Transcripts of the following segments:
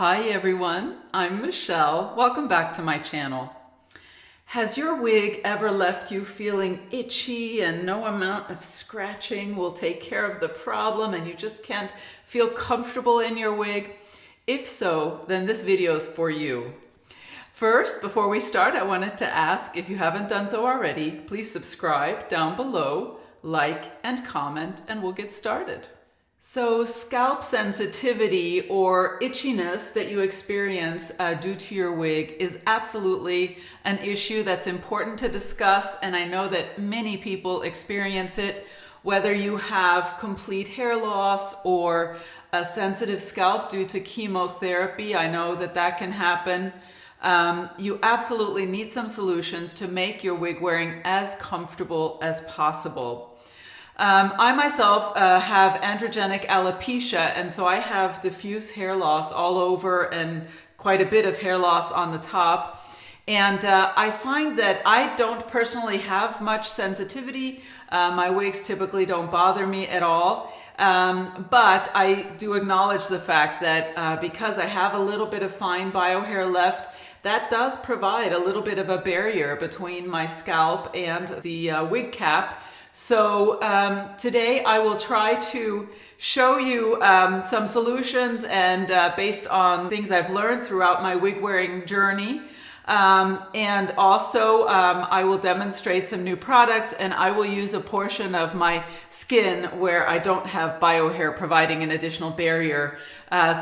Hi everyone, I'm Michelle. Welcome back to my channel. Has your wig ever left you feeling itchy and no amount of scratching will take care of the problem and you just can't feel comfortable in your wig? If so, then this video is for you. First, before we start, I wanted to ask, if you haven't done so already, please subscribe down below, like and comment, and we'll get started. So scalp sensitivity or itchiness that you experience due to your wig is absolutely an issue that's important to discuss, and I know that many people experience it, whether you have complete hair loss or a sensitive scalp due to chemotherapy. I know that that can happen. You absolutely need some solutions to make your wig wearing as comfortable as possible. I myself have androgenic alopecia, and so I have diffuse hair loss all over and quite a bit of hair loss on the top. And I find that I don't personally have much sensitivity. My wigs typically don't bother me at all. But I do acknowledge the fact that because I have a little bit of fine biohair left, that does provide a little bit of a barrier between my scalp and the wig cap. So today I will try to show you some solutions and based on things I've learned throughout my wig wearing journey. And also I will demonstrate some new products, and I will use a portion of my skin where I don't have biohair, providing an additional barrier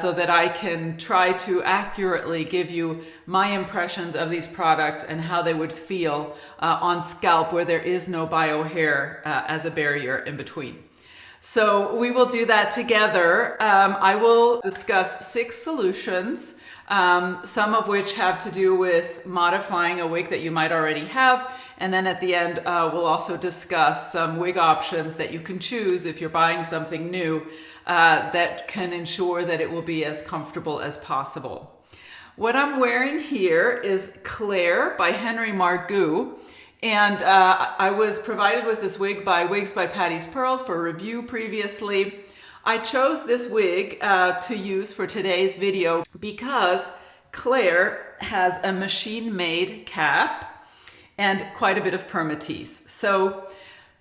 so that I can try to accurately give you my impressions of these products and how they would feel on scalp where there is no biohair as a barrier in between. So we will do that together. I will discuss 6 solutions. Some of which have to do with modifying a wig that you might already have. And then at the end, we'll also discuss some wig options that you can choose if you're buying something new that can ensure that it will be as comfortable as possible. What I'm wearing here is Claire by Henry Margaux. And I was provided with this wig by Wigs by Patty's Pearls for review previously. I chose this wig to use for today's video because Claire has a machine-made cap and quite a bit of permatease. So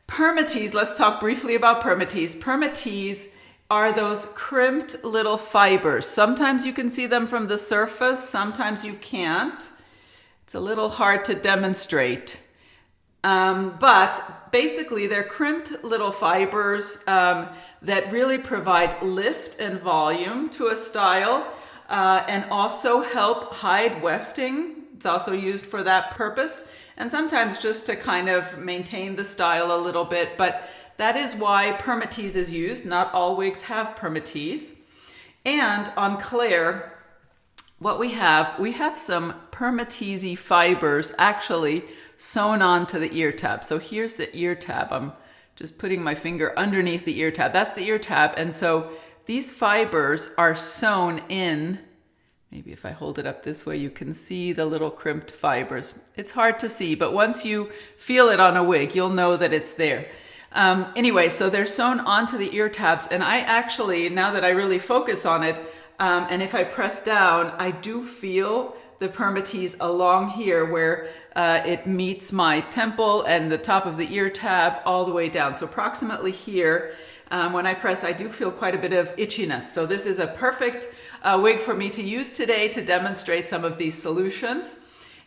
permatease, let's talk briefly about permatease. Permatease are those crimped little fibers. Sometimes you can see them from the surface, sometimes you can't. It's a little hard to demonstrate. But basically they're crimped little fibers that really provide lift and volume to a style and also help hide wefting. It's also used for that purpose, and sometimes just to kind of maintain the style a little bit, but that is why permatease is used. Not all wigs have permatease. And on Claire, what we have some permatease fibers actually sewn onto the ear tab. So here's the ear tab. I'm just putting my finger underneath the ear tab. That's the ear tab. And so these fibers are sewn in. Maybe if I hold it up this way, you can see the little crimped fibers. It's hard to see, but once you feel it on a wig, you'll know that it's there. Anyway, so they're sewn onto the ear tabs. And I actually, now that I really focus on it, and if I press down, I do feel the permatease along here where it meets my temple and the top of the ear tab all the way down. So approximately here, when I press, I do feel quite a bit of itchiness. So this is a perfect wig for me to use today to demonstrate some of these solutions.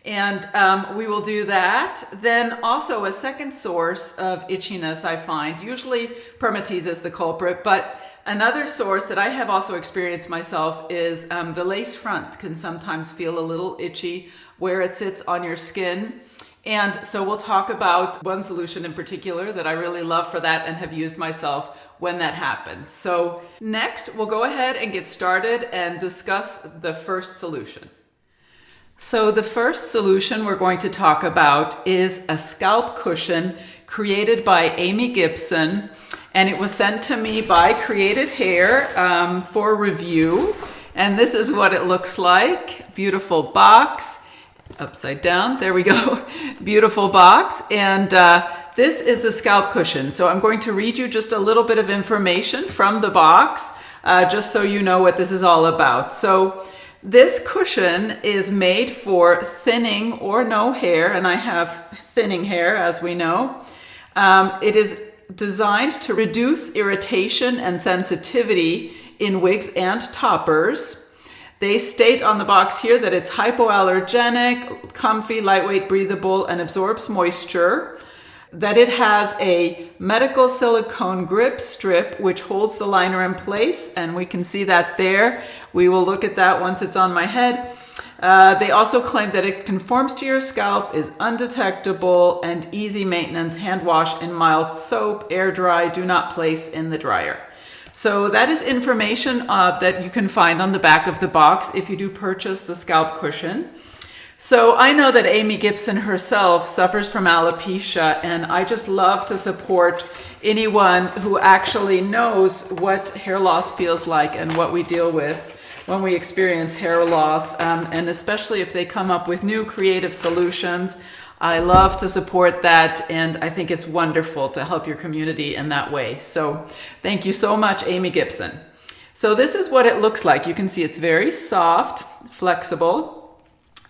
And we will do that. Then also a second source of itchiness I find, usually permatease is the culprit, but another source that I have also experienced myself is the lace front can sometimes feel a little itchy where it sits on your skin. And so we'll talk about one solution in particular that I really love for that and have used myself when that happens. So next, we'll go ahead and get started and discuss the first solution. So the first solution we're going to talk about is a scalp cushion created by Amy Gibson. And it was sent to me by Created Hair for review. And this is what it looks like. Beautiful box. Upside down. There we go. Beautiful box. And this is the scalp cushion. So I'm going to read you just a little bit of information from the box, just so you know what this is all about. So This cushion is made for thinning or no hair, and I have thinning hair, as we know. It is designed to reduce irritation and sensitivity in wigs and toppers. They state on the box here that it's hypoallergenic, comfy, lightweight, breathable, and absorbs moisture. That it has a medical silicone grip strip which holds the liner in place, and we can see that there. We will look at that once it's on my head. They also claim that it conforms to your scalp, is undetectable, and easy maintenance, hand wash in mild soap, air dry, do not place in the dryer. So that is information that you can find on the back of the box if you do purchase the scalp cushion. So I know that Amy Gibson herself suffers from alopecia, and I just love to support anyone who actually knows what hair loss feels like and what we deal with when we experience hair loss, and especially if they come up with new creative solutions. I love to support that, and I think it's wonderful to help your community in that way. So thank you so much, Amy Gibson. So this is what it looks like. You can see it's very soft, flexible.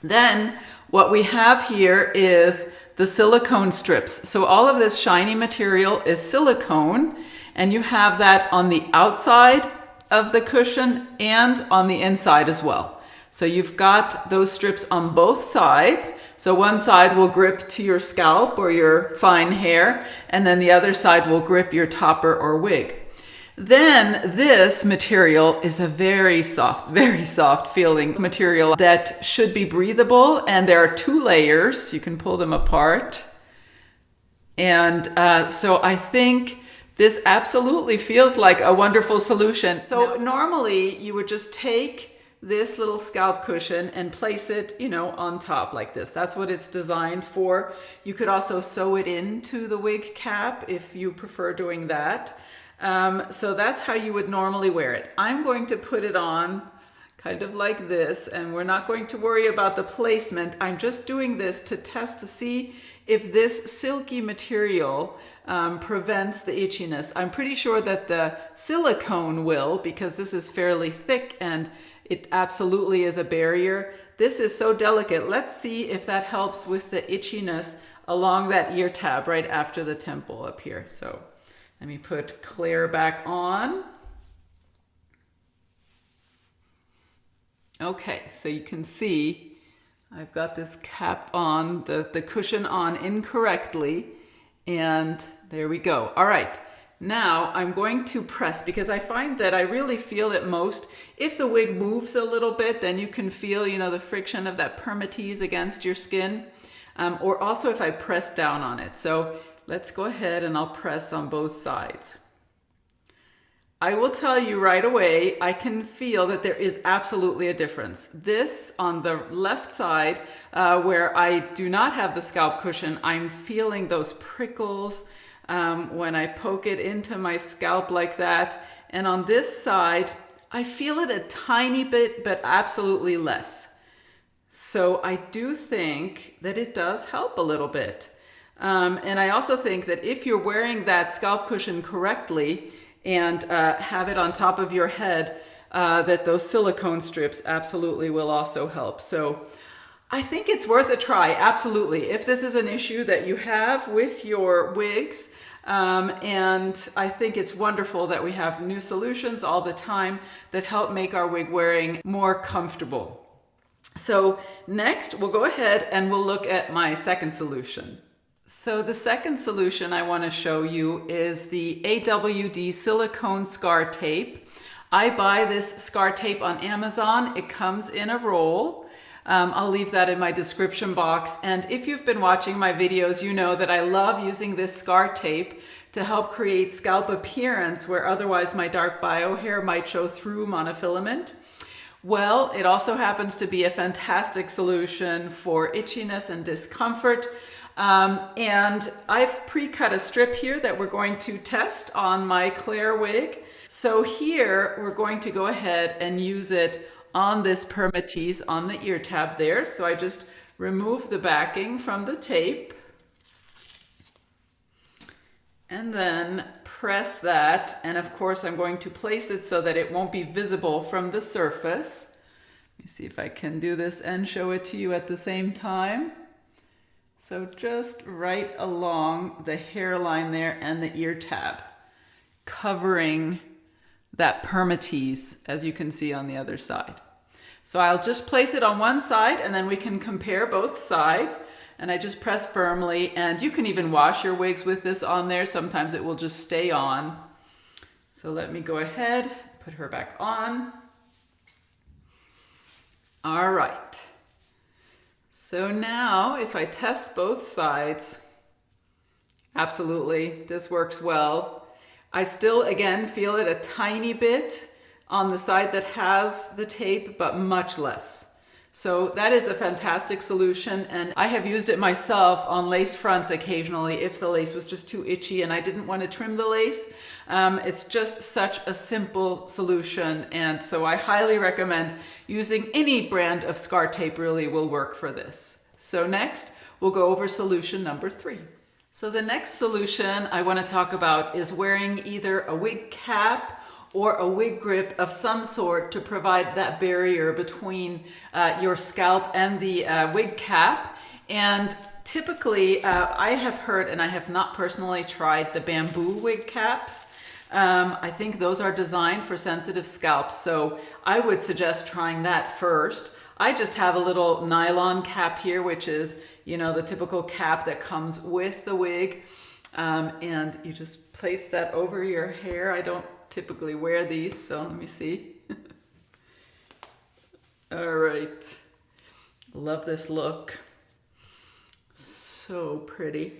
Then what we have here is the silicone strips. So all of this shiny material is silicone, and you have that on the outside of the cushion and on the inside as well. So you've got those strips on both sides. So one side will grip to your scalp or your fine hair, and then the other side will grip your topper or wig. Then this material is a very soft feeling material that should be breathable, and there are 2 layers. You can pull them apart. And so I think this absolutely feels like a wonderful solution. So normally you would just take this little scalp cushion and place it, on top like this. That's what it's designed for. You could also sew it into the wig cap if you prefer doing that. So that's how you would normally wear it. I'm going to put it on kind of like this, and we're not going to worry about the placement. I'm just doing this to test to see if this silky material prevents the itchiness. I'm pretty sure that the silicone will, because this is fairly thick and it absolutely is a barrier. This is so delicate. Let's see if that helps with the itchiness along that ear tab right after the temple up here. So let me put Claire back on. Okay, so you can see I've got this cap on, the cushion on incorrectly, and there we go. All right, now I'm going to press, because I find that I really feel it most if the wig moves a little bit. Then you can feel, the friction of that permatease against your skin, or also if I press down on it. So let's go ahead and I'll press on both sides. I will tell you right away, I can feel that there is absolutely a difference. This on the left side, where I do not have the scalp cushion, I'm feeling those prickles when I poke it into my scalp like that. And on this side, I feel it a tiny bit, but absolutely less. So I do think that it does help a little bit. And I also think that if you're wearing that scalp cushion correctly and have it on top of your head, that those silicone strips absolutely will also help. So I think it's worth a try, absolutely, if this is an issue that you have with your wigs. And I think it's wonderful that we have new solutions all the time that help make our wig wearing more comfortable. So next, we'll go ahead and we'll look at my second solution. So the second solution I want to show you is the AWD silicone scar tape. I buy this scar tape on Amazon. It comes in a roll. I'll leave that in my description box. And if you've been watching my videos, you know that I love using this scar tape to help create scalp appearance where otherwise my dark bio hair might show through monofilament. Well, it also happens to be a fantastic solution for itchiness and discomfort. And I've pre-cut a strip here that we're going to test on my Claire wig. So here we're going to go ahead and use it on this permatease on the ear tab there. So I just remove the backing from the tape and then press that. And of course I'm going to place it so that it won't be visible from the surface. me see if I can do this and show it to you at the same time. So just right along the hairline there and the ear tab, covering that permatease, as you can see on the other side. So I'll just place it on one side and then we can compare both sides. And I just press firmly, and you can even wash your wigs with this on there. Sometimes it will just stay on. So let me go ahead, put her back on. All right. So now if I test both sides, absolutely, this works well. I still, again, feel it a tiny bit on the side that has the tape, but much less. So that is a fantastic solution, and I have used it myself on lace fronts occasionally if the lace was just too itchy and I didn't want to trim the lace. It's just such a simple solution, and so I highly recommend using any brand of scar tape. Really will work for this. So next, we'll go over solution number 3. So the next solution I want to talk about is wearing either a wig cap or a wig grip of some sort to provide that barrier between your scalp and the wig cap. And typically, I have heard, and I have not personally tried, the bamboo wig caps. I think those are designed for sensitive scalps, so I would suggest trying that first. I just have a little nylon cap here, which is, you know, the typical cap that comes with the wig. And you just place that over your hair. I don't typically wear these, so let me see. All right, love this look, so pretty.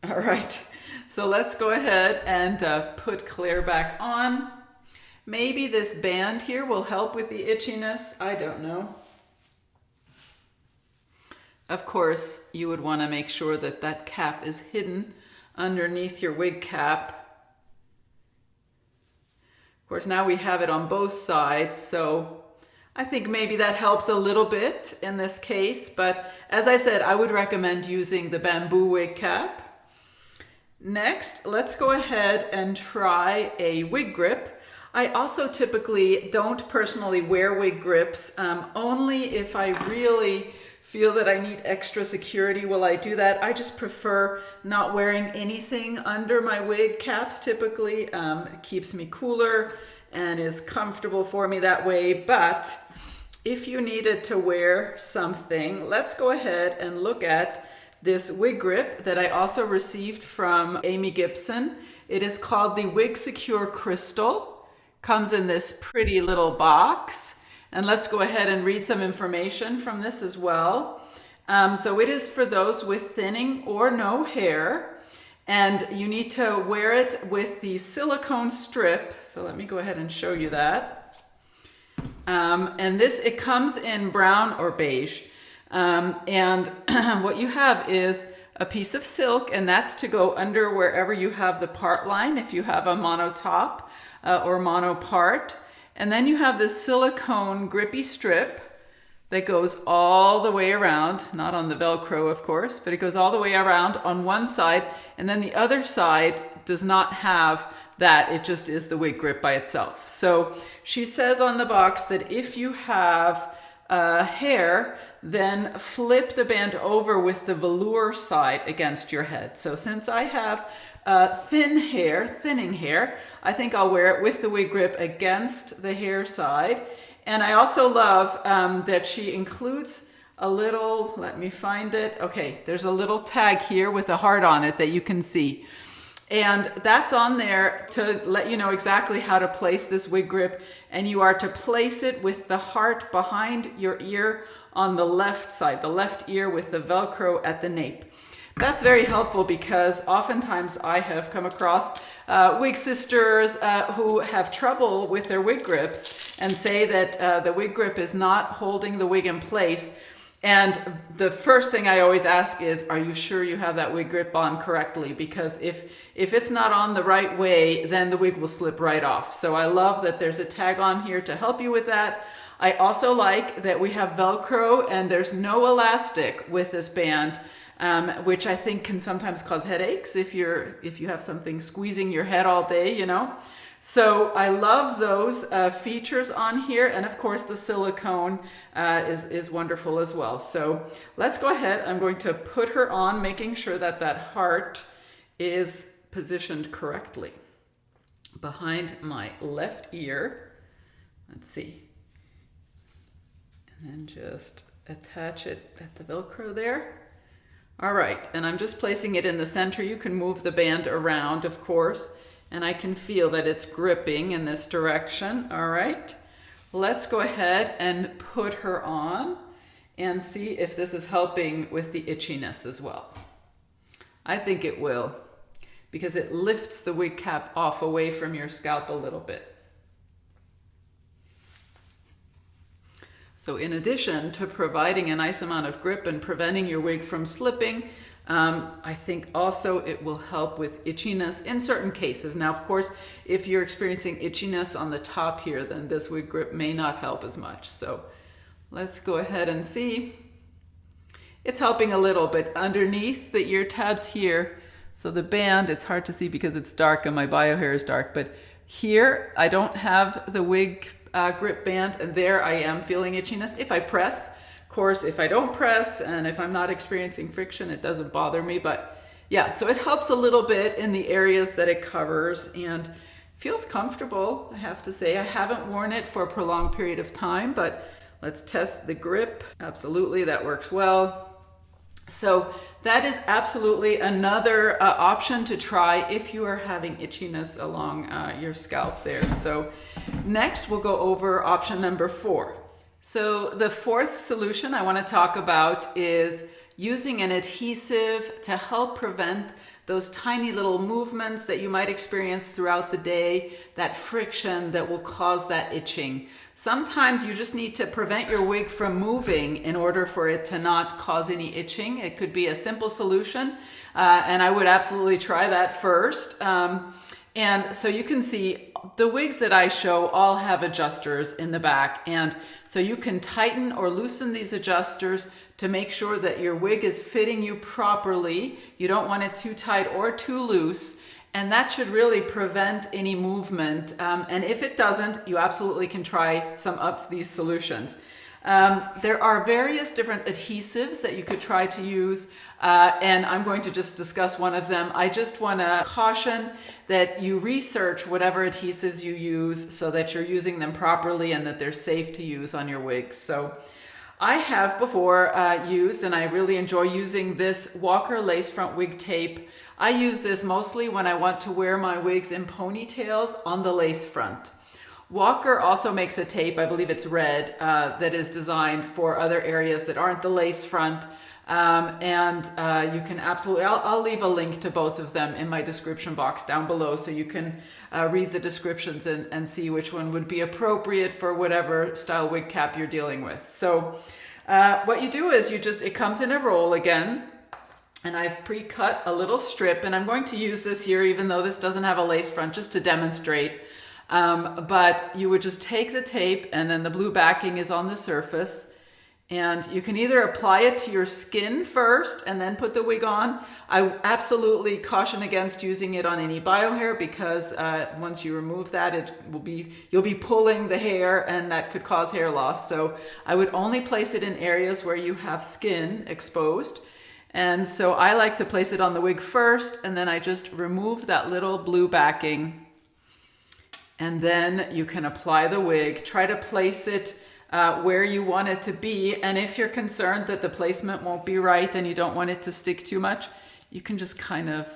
All right, so let's go ahead and put Claire back on. Maybe this band here will help with the itchiness, I don't know. Of course, you would want to make sure that that cap is hidden underneath your wig cap. Of course, now we have it on both sides, so I think maybe that helps a little bit in this case, but as I said, I would recommend using the bamboo wig cap. Next, let's go ahead and try a wig grip. I also typically don't personally wear wig grips, only if I really feel that I need extra security will I do that. I just prefer not wearing anything under my wig caps typically. It keeps me cooler and is comfortable for me that way. But if you needed to wear something, let's go ahead and look at this wig grip that I also received from Amy Gibson. It is called the WigSECURE Crystal. Comes in this pretty little box. And let's go ahead and read some information from this as well. So it is for those with thinning or no hair, and you need to wear it with the silicone strip. So let me go ahead and show you that. And this, it comes in brown or beige. And what you have is a piece of silk, and that's to go under wherever you have the part line, if you have a mono top or mono part. And then you have this silicone grippy strip that goes all the way around, not on the Velcro, of course, but it goes all the way around on one side, and then the other side does not have that. It just is the wig grip by itself. So she says on the box that if you have hair, then flip the band over with the velour side against your head. So since I have thinning hair, I think I'll wear it with the wig grip against the hair side. And I also love that she includes a little, let me find it. Okay, there's a little tag here with a heart on it that you can see. And that's on there to let you know exactly how to place this wig grip. And you are to place it with the heart behind your ear on the left side, the left ear with the Velcro at the nape. That's very helpful because oftentimes I have come across wig sisters who have trouble with their wig grips and say that the wig grip is not holding the wig in place. And the first thing I always ask is, are you sure you have that wig grip on correctly? Because if it's not on the right way, then the wig will slip right off. So I love that there's a tag on here to help you with that. I also like that we have Velcro and there's no elastic with this band. Which I think can sometimes cause headaches if you have something squeezing your head all day, you know. So I love those features on here, and of course the silicone is wonderful as well. So let's go ahead. I'm going to put her on, making sure that that heart is positioned correctly behind my left ear. Let's see. And then just attach it at the Velcro there. All right, and I'm just placing it in the center. You can move the band around, of course, and I can feel that it's gripping in this direction. All right, let's go ahead and put her on and see if this is helping with the itchiness as well. I think it will, because it lifts the wig cap off away from your scalp a little bit. So in addition to providing a nice amount of grip and preventing your wig from slipping, I think also it will help with itchiness in certain cases. Now, of course, if you're experiencing itchiness on the top here, then this wig grip may not help as much. So let's go ahead and see. It's helping a little bit underneath the ear tabs here. So the band, it's hard to see because it's dark and my bio hair is dark, but here I don't have the wig grip band, and there I am feeling itchiness if I press. Of course, if I don't press and if I'm not experiencing friction, it doesn't bother me. But yeah, so it helps a little bit in the areas that it covers and feels comfortable, I have to say. I haven't worn it for a prolonged period of time, but let's test the grip. Absolutely, that works well. So that is absolutely another option to try if you are having itchiness along your scalp there. So next we'll go over option number 4. So the fourth solution I want to talk about is using an adhesive to help prevent those tiny little movements that you might experience throughout the day, that friction that will cause that itching. Sometimes you just need to prevent your wig from moving in order for it to not cause any itching. It could be a simple solution, and I would absolutely try that first. And so you can see the wigs that I show all have adjusters in the back, and so you can tighten or loosen these adjusters to make sure that your wig is fitting you properly. You don't want it too tight or too loose, and that should really prevent any movement. And if it doesn't, you absolutely can try some of these solutions. There are various different adhesives that you could try to use, and I'm going to just discuss one of them. I just want to caution that you research whatever adhesives you use so that you're using them properly and that they're safe to use on your wigs. So I have before used, and I really enjoy using this Walker lace front wig tape. I use this mostly when I want to wear my wigs in ponytails on the lace front. Walker also makes a tape, I believe it's red, that is designed for other areas that aren't the lace front. You can absolutely, I'll leave a link to both of them in my description box down below so you can read the descriptions and see which one would be appropriate for whatever style wig cap you're dealing with. So what you do is it comes in a roll again, and I've pre-cut a little strip, and I'm going to use this here even though this doesn't have a lace front, just to demonstrate. But you would just take the tape, and then the blue backing is on the surface, and you can either apply it to your skin first and then put the wig on. I absolutely caution against using it on any bio hair because once you remove that, you'll be pulling the hair, and that could cause hair loss. So I would only place it in areas where you have skin exposed. And so I like to place it on the wig first, and then I just remove that little blue backing. And then you can apply the wig. Try to place it where you want it to be. And if you're concerned that the placement won't be right and you don't want it to stick too much, you can just kind of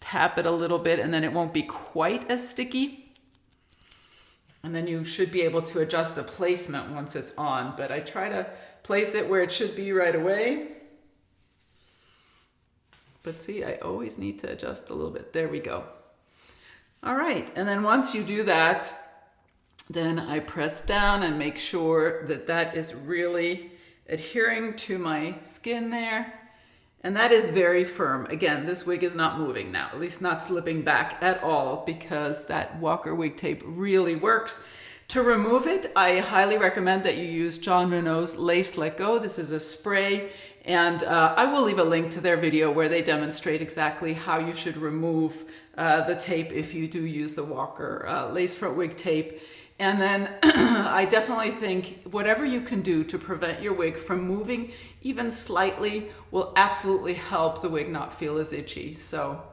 tap it a little bit, and then it won't be quite as sticky. And then you should be able to adjust the placement once it's on. But I try to place it where it should be right away. But see, I always need to adjust a little bit. There we go. All right, and then once you do that, then I press down and make sure that that is really adhering to my skin there. And that is very firm. Again, this wig is not moving now, at least not slipping back at all, because that Walker wig tape really works. To remove it, I highly recommend that you use Jon Renau's Lace Let Go. This is a spray, And I will leave a link to their video where they demonstrate exactly how you should remove the tape if you do use the Walker lace front wig tape. And then I definitely think whatever you can do to prevent your wig from moving even slightly will absolutely help the wig not feel as itchy. So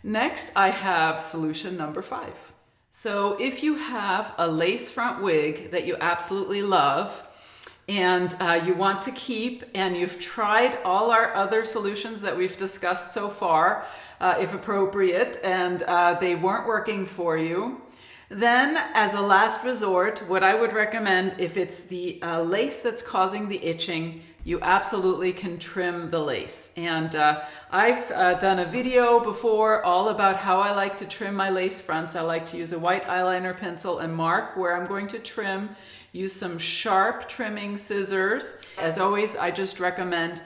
next I have solution number 5. So if you have a lace front wig that you absolutely love and you want to keep, and you've tried all our other solutions that we've discussed so far, if appropriate, and they weren't working for you, then as a last resort, what I would recommend, if it's the lace that's causing the itching, you absolutely can trim the lace. And I've done a video before all about how I like to trim my lace fronts. I like to use a white eyeliner pencil and mark where I'm going to trim. Use some sharp trimming scissors. As always, I just recommend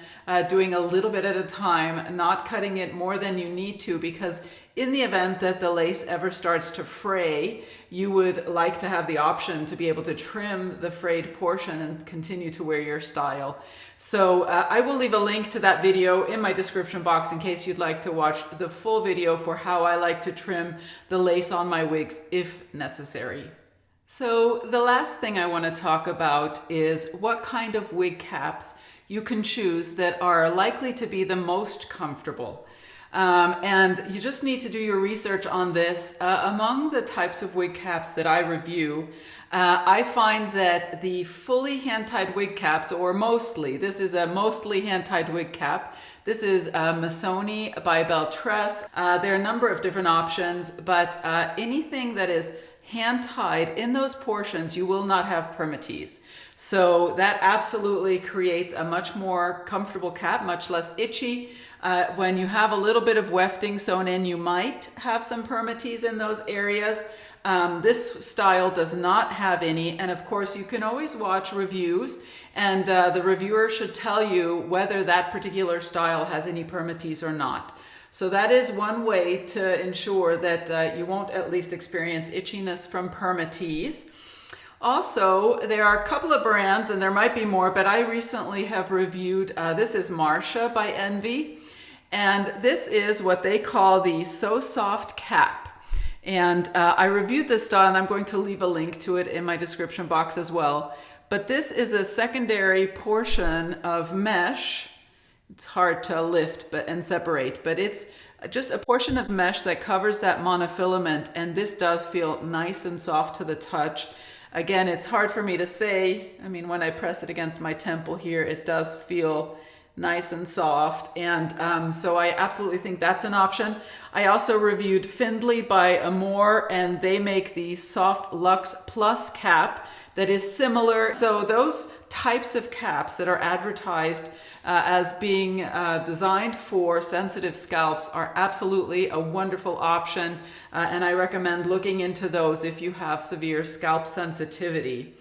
doing a little bit at a time, not cutting it more than you need to, because in the event that the lace ever starts to fray, you would like to have the option to be able to trim the frayed portion and continue to wear your style. So I will leave a link to that video in my description box in case you'd like to watch the full video for how I like to trim the lace on my wigs if necessary. So the last thing I want to talk about is what kind of wig caps you can choose that are likely to be the most comfortable. And you just need to do your research on this. Among the types of wig caps that I review, I find that the fully hand-tied wig caps, or mostly, this is a mostly hand-tied wig cap. This is Missoni by Beltress. There are a number of different options, but anything that is hand-tied in those portions, you will not have permatease. So that absolutely creates a much more comfortable cap, much less itchy. When you have a little bit of wefting sewn in, you might have some permatease in those areas. This style does not have any, and of course you can always watch reviews, and the reviewer should tell you whether that particular style has any permatease or not. So that is one way to ensure that you won't at least experience itchiness from permatease. Also, there are a couple of brands, and there might be more, but I recently have reviewed, this is Marcia by Envy, and this is what they call the So Soft Cap. And I reviewed this style, and I'm going to leave a link to it in my description box as well. But this is a secondary portion of mesh. It's hard to lift and separate, but it's just a portion of mesh that covers that monofilament, and this does feel nice and soft to the touch. Again, it's hard for me to say. I mean, when I press it against my temple here, it does feel nice and soft, and so I absolutely think that's an option. I also reviewed Findlay by Amore, and they make the Soft Luxe Plus cap that is similar. So those types of caps that are advertised as being designed for sensitive scalps are absolutely a wonderful option, and I recommend looking into those if you have severe scalp sensitivity.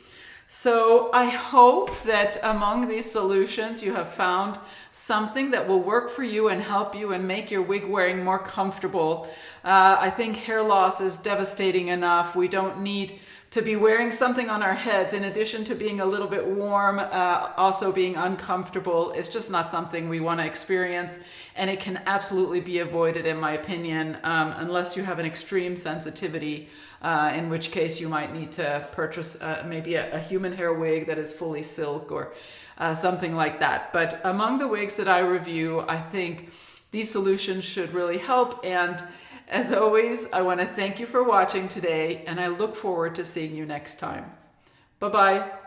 So I hope that among these solutions you have found something that will work for you and help you and make your wig wearing more comfortable. I think hair loss is devastating enough. We don't need to be wearing something on our heads in addition to being a little bit warm, also being uncomfortable. It's just not something we want to experience, and it can absolutely be avoided, in my opinion, unless you have an extreme sensitivity, in which case you might need to purchase maybe a human hair wig that is fully silk or something like that. But among the wigs that I review, I think these solutions should really help. And as always, I want to thank you for watching today, and I look forward to seeing you next time. Bye-bye.